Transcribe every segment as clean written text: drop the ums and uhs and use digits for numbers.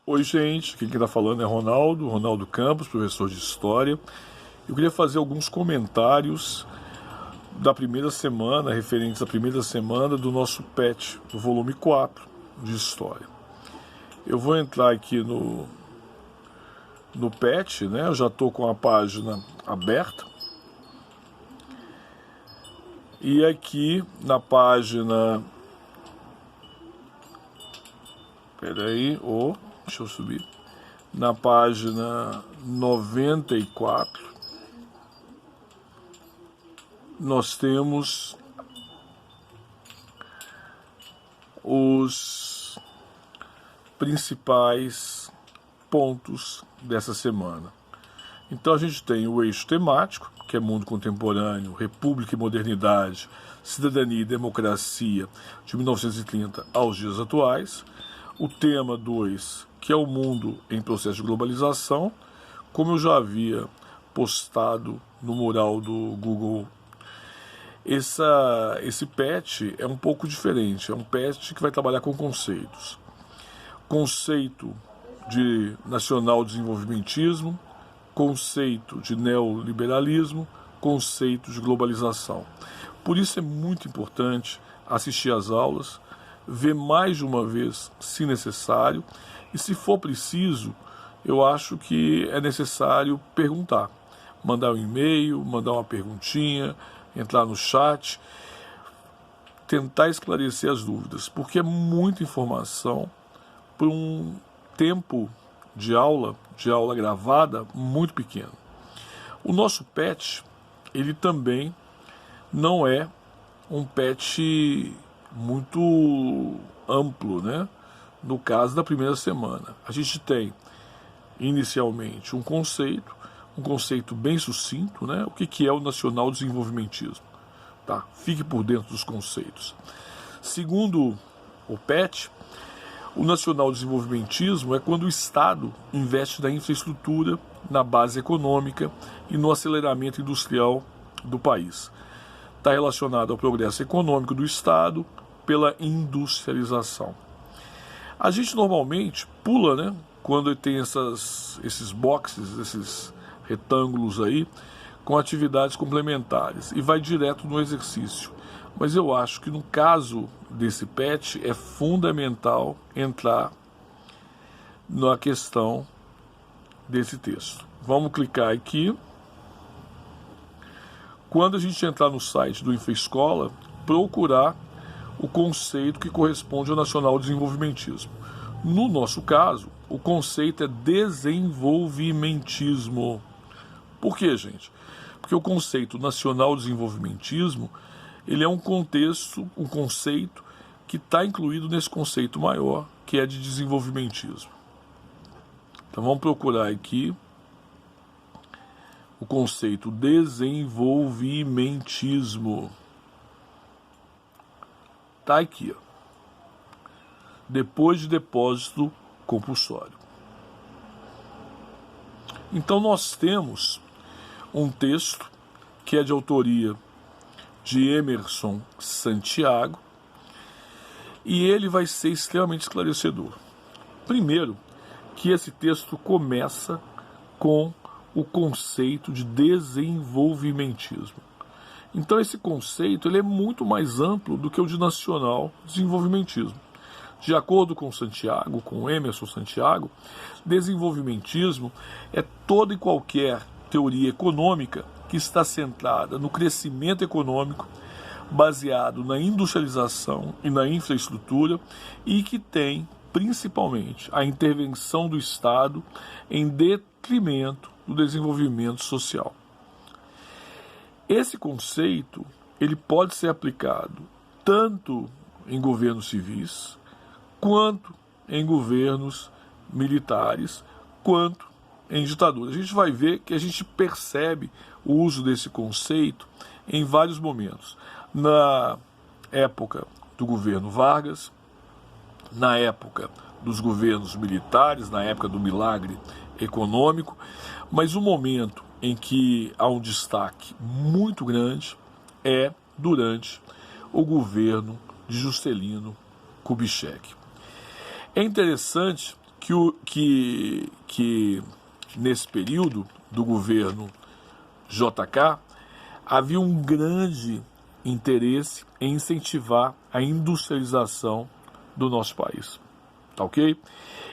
Oi, gente, aqui quem está falando é Ronaldo Campos, professor de História. Eu queria fazer alguns comentários da primeira semana, referentes à primeira semana do nosso PET, do volume 4 de História. Eu vou entrar aqui no PET, né? Eu já estou com a página aberta. E aqui na página... deixa eu subir. Na página 94, nós temos os principais pontos dessa semana. Então a gente tem o eixo temático, que é mundo contemporâneo, república e modernidade, cidadania e democracia, de 1930 aos dias atuais. O tema 2, que é o mundo em processo de globalização, como eu já havia postado no mural do Google. Esse PET é um pouco diferente, é um PET que vai trabalhar com conceitos. Conceito de nacional desenvolvimentismo, conceito de neoliberalismo, conceito de globalização. Por isso é muito importante assistir às aulas, ver mais de uma vez, se necessário, e se for preciso, eu acho que é necessário perguntar, mandar um e-mail, mandar uma perguntinha, entrar no chat, tentar esclarecer as dúvidas, porque é muita informação por um tempo de aula gravada muito pequeno. O nosso PET, ele também não é um PET muito amplo, né? No caso da primeira semana, a gente tem inicialmente um conceito bem sucinto, né? O que é o nacional desenvolvimentismo, tá? Fique por dentro dos conceitos. Segundo o PET, o nacional desenvolvimentismo é quando o Estado investe na infraestrutura, na base econômica e no aceleramento industrial do país. Está relacionado ao progresso econômico do Estado pela industrialização. A gente normalmente pula, né, quando tem esses boxes, esses retângulos aí, com atividades complementares, e vai direto no exercício. Mas eu acho que no caso desse PET é fundamental entrar na questão desse texto. Vamos clicar aqui. Quando a gente entrar no site do InfoEscola, procurar o conceito que corresponde ao nacional desenvolvimentismo. No nosso caso, o conceito é desenvolvimentismo. Por quê, gente? Porque o conceito nacional desenvolvimentismo, ele é um conceito que está incluído nesse conceito maior, que é de desenvolvimentismo. Então vamos procurar aqui o conceito desenvolvimentismo. Está aqui, ó. Depois de depósito compulsório. Então nós temos um texto que é de autoria de Emerson Santiago e ele vai ser extremamente esclarecedor. Primeiro, que esse texto começa com o conceito de desenvolvimentismo. Então esse conceito ele é muito mais amplo do que o de nacional desenvolvimentismo. De acordo com Santiago, com Emerson Santiago, desenvolvimentismo é toda e qualquer teoria econômica que está centrada no crescimento econômico, baseado na industrialização e na infraestrutura e que tem, principalmente, a intervenção do Estado em detrimento do desenvolvimento social. Esse conceito ele pode ser aplicado tanto em governos civis, quanto em governos militares, quanto em ditaduras. A gente vai ver que a gente percebe o uso desse conceito em vários momentos. Na época do governo Vargas, na época dos governos militares, na época do milagre econômico, mas o momento em que há um destaque muito grande é durante o governo de Juscelino Kubitschek. É interessante que nesse período do governo JK havia um grande interesse em incentivar a industrialização do nosso país, tá ok?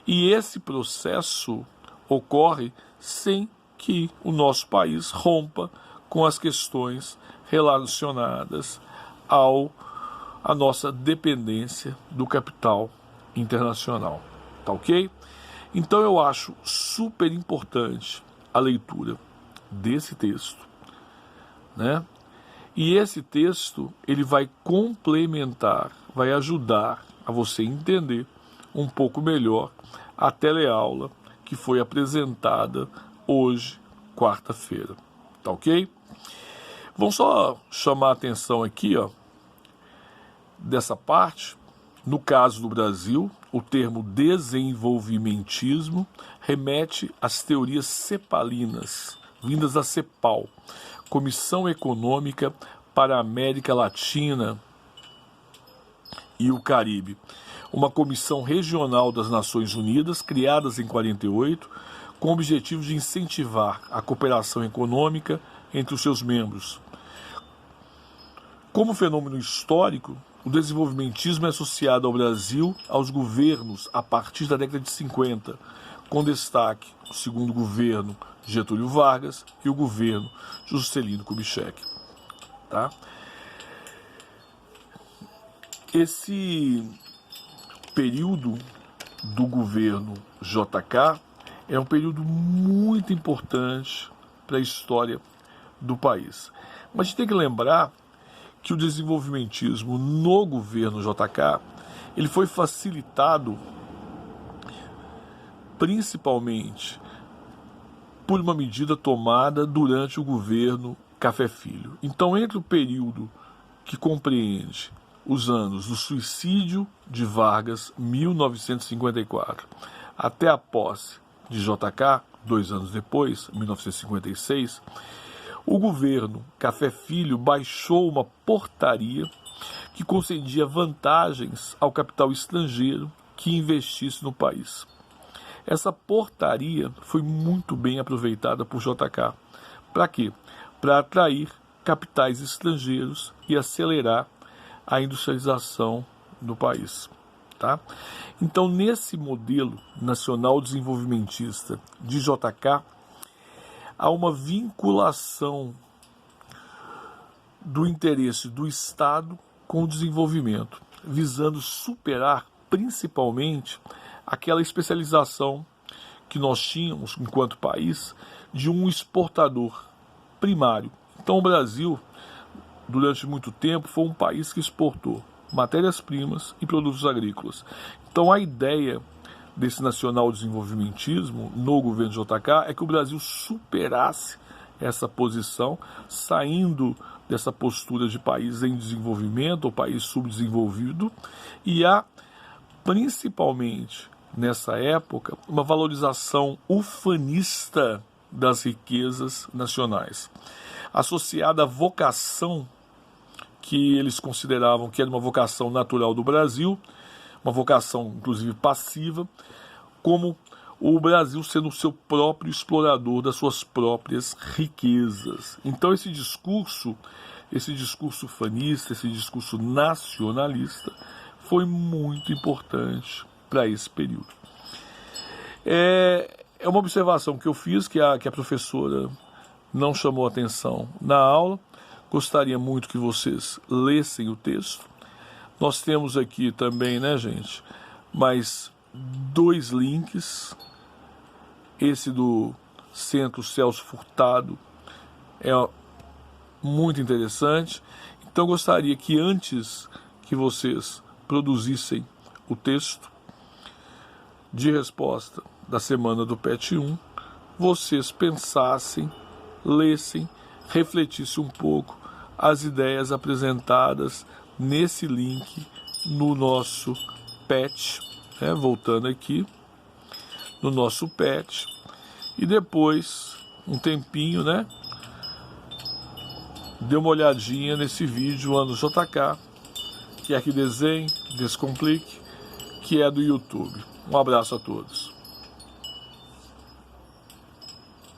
E esse processo ocorre sem que o nosso país rompa com as questões relacionadas à nossa dependência do capital internacional, tá ok? Então eu acho super importante a leitura desse texto, né? E esse texto ele vai complementar, vai ajudar a você entender um pouco melhor a teleaula que foi apresentada hoje, quarta-feira, tá ok? Vamos só chamar a atenção aqui, ó, dessa parte. No caso do Brasil, o termo desenvolvimentismo remete às teorias cepalinas, vindas da CEPAL, Comissão Econômica para a América Latina e o Caribe, uma comissão regional das Nações Unidas, criadas em 48, com o objetivo de incentivar a cooperação econômica entre os seus membros. Como fenômeno histórico, o desenvolvimentismo é associado ao Brasil aos governos a partir da década de 50, com destaque o segundo governo Getúlio Vargas e o governo Juscelino Kubitschek. Tá? Esse período do governo JK é um período muito importante para a história do país. Mas a gente tem que lembrar que o desenvolvimentismo no governo JK ele foi facilitado principalmente por uma medida tomada durante o governo Café Filho. Então, entre o período que compreende os anos do suicídio de Vargas, 1954, até a posse de JK, 2 anos depois, 1956, o governo Café Filho baixou uma portaria que concedia vantagens ao capital estrangeiro que investisse no país. Essa portaria foi muito bem aproveitada por JK. Para quê? Para atrair capitais estrangeiros e acelerar a industrialização do país. Tá? Então, nesse modelo nacional desenvolvimentista de JK, há uma vinculação do interesse do Estado com o desenvolvimento, visando superar principalmente aquela especialização que nós tínhamos enquanto país de um exportador primário. Então o Brasil, durante muito tempo, foi um país que exportou matérias-primas e produtos agrícolas. Então a ideia desse nacional desenvolvimentismo no governo JK é que o Brasil superasse essa posição, saindo dessa postura de país em desenvolvimento ou país subdesenvolvido, e há, principalmente nessa época, uma valorização ufanista das riquezas nacionais, associada à vocação que eles consideravam que era uma vocação natural do Brasil, uma vocação inclusive passiva, como o Brasil sendo o seu próprio explorador das suas próprias riquezas. Então esse discurso ufanista, esse discurso nacionalista foi muito importante para esse período. É uma observação que eu fiz, que a professora não chamou atenção na aula. Gostaria muito que vocês lessem o texto. Nós temos aqui também, né, gente, mais 2 links. Esse do Centro Celso Furtado é muito interessante. Então gostaria que antes que vocês produzissem o texto de resposta da semana do PET 1, vocês pensassem, lessem, refletissem um pouco as ideias apresentadas nesse link no nosso PET, né? Voltando aqui no nosso PET, e depois um tempinho, né, dê uma olhadinha nesse vídeo Anos JK, que é que desenhe, descomplique, que é do YouTube. Um abraço a todos.